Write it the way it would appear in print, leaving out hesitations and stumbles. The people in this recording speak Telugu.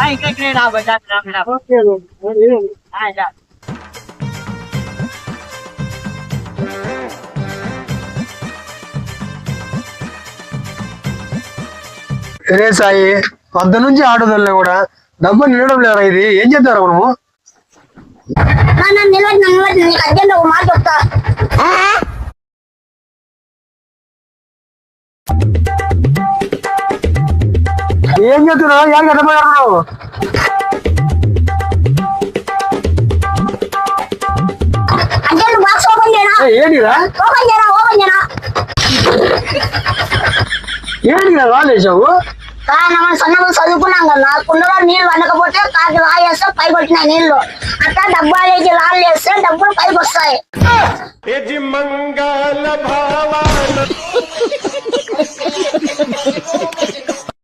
ఇక్కడ రా సరే సాయి పొద్దు నుంచి ఆటోదల్లా కూడా డబ్బు నిలడం లేరా ఇది ఏం చెప్తారా మనము అర్జెంట్ ఒక మాట చెప్తా ఏం చెప్తున్నావు ఏం కట్టపోయారు అర్జెంట్ బాక్స్ ఓపెన్ చేయనా ఏంటిరా ఓపెన్ చేయనా ఏంటిరా రాలేసావు మనం సన్నగా చదువుకున్నాం కదా కుండలో నీళ్లు వండకపోతే కాకి రాయేస్తే పైకి వచ్చినాయి నీళ్లు అట్లా డబ్బా వేసి లాలు వేస్తే డబ్బులు పైకి వస్తాయి మంగళ భావ